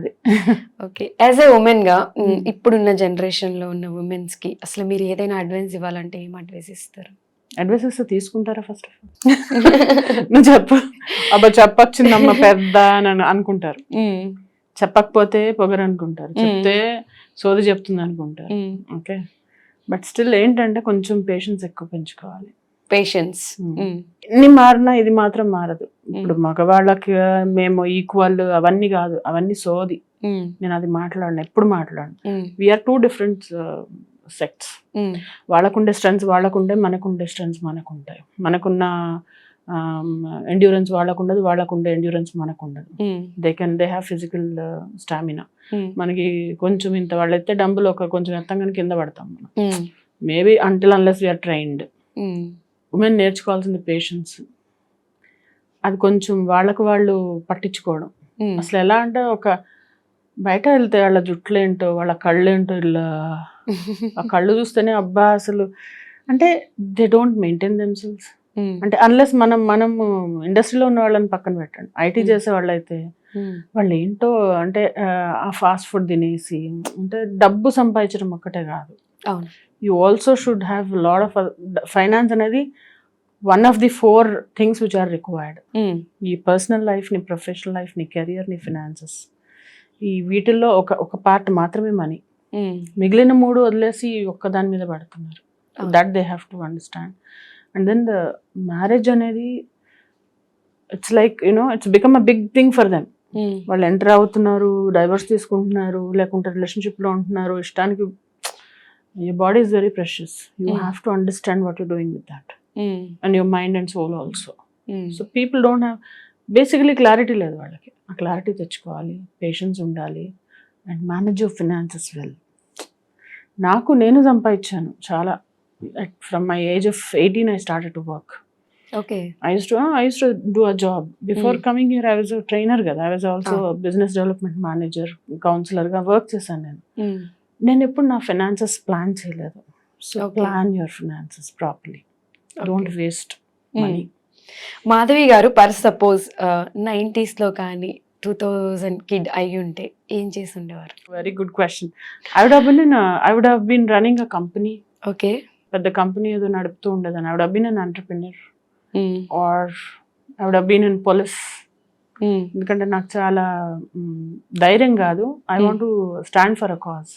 అది. Okay. As a women గా ఇప్పుడున్న జనరేషన్ లో ఉన్న ఉమెన్స్ కి అసలు మీరు ఏదైనా అడ్వైస్ ఇవ్వాలంటే ఏం అడ్వైస్ ఇస్తారు? అడ్వైస్ ఇస్తే తీసుకుంటారా ఫస్ట్ ఆఫ్ ఆల్? నువ్వు చెప్పు. అబ్బా చెప్పొచ్చిందమ్మ పెద్ద అని అనుకుంటారు. చెప్పకపోతే పొగరు అనుకుంటారు, చెప్తే సోది చెప్తుంది అనుకుంటారు. ఓకే, బట్ స్టిల్ ఏంటంటే కొంచెం పేషెన్స్ ఎక్కువ పెంచుకోవాలి. పేషెన్స్ ఎన్ని మారినా ఇది మాత్రం మారదు. ఇప్పుడు మగవాళ్ళకి మేము ఈక్వల్ అవన్నీ కాదు, అవన్నీ సోది. నేను అది మాట్లాడను, ఎప్పుడు మాట్లాడను. We're 2 different sects. వాళ్ళకుండే స్ట్రెంగ్స్ వాళ్ళకుండే, మనకుండే స్ట్రెంగ్స్ మనకుంటాయి. మనకున్న ఎండ్యూరెన్స్ వాళ్ళకుండదు, వాళ్ళకుండే ఎండ్యూరెన్స్ మనకుండదు. They have physical stamina. మనకి కొంచెం ఇంత వాళ్ళైతే డంబులు కొంచెం ఎత్తంగానే కింద పడతాం మనం. Maybe until unless we are trained. Women నేర్చుకోవాల్సింది పేషెన్స్. అది కొంచెం వాళ్ళకు వాళ్ళు పట్టించుకోవడం. అసలు ఎలా అంటే బయట వెళ్తే వాళ్ళ జుట్లు ఏంటో, వాళ్ళ కళ్ళు ఏంటో, ఇలా ఆ కళ్ళు చూస్తేనే అబ్బా అసలు అంటే దే డోంట్ మెయింటైన్ దెమ్సెల్వ్స్. అంటే అన్లెస్ మనం ఇండస్ట్రీలో ఉన్న వాళ్ళని పక్కన పెట్టండి, ఐటీ చేసే వాళ్ళు అయితే వాళ్ళు ఏంటో అంటే ఆ ఫాస్ట్ ఫుడ్ తినేసి అంటే డబ్బు సంపాదించడం ఒక్కటే కాదు, you also should have lot of finance అనేది one of the 4 things which are required. ఈ పర్సనల్ లైఫ్, నీ ప్రొఫెషనల్ లైఫ్, నీ కెరియర్, నీ ఫినాన్సెస్, ఈ వీటిల్లో ఒక పార్ట్ మాత్రమే మనీ. మిగిలిన 3 వదిలేసి ఒక్కదాని మీద పడుతున్నారు. That they have to understand. And then the marriage అనేది it's like it's become a big thing for them. వాళ్ళు ఎంటర్ అవుతున్నారు, డైవర్స్ తీసుకుంటున్నారు, లేకుంటే రిలేషన్షిప్లో ఉంటున్నారు ఇష్టానికి. Your body is very precious. You have to understand what you doing with that and your mind and soul also. So people don't have basically clarity లేదు వాళ్ళకి. ఆ క్లారిటీ తెచ్చుకోవాలి, పేషెన్స్ ఉండాలి, and manage your finances well. నేను సంపాదించాను చాలా. From my age of 18 I started to work. Okay. I used to do a job. Before coming here, I was a trainer కదా. I was also a business development manager, counselor గా work చేశాను నేను ఎప్పుడు నా finances plan చేయలేదు. So plan your finances properly. Don't waste money. Madhavi గారు, per suppose 90s లో కానీ 2000 కిడ్ అయ్యి ఉంటే ఏం చేసి ఉండేవారు? Very good question. I would have been running a company. Okay. పెద్ద కంపెనీ ఏదో నడుపుతూ ఉండేదాన్ని. I would have been an entrepreneur. Or I would have been in police. ఎందుకంటే నాకు చాలా ధైర్యం కాదు. I want to stand for a cause.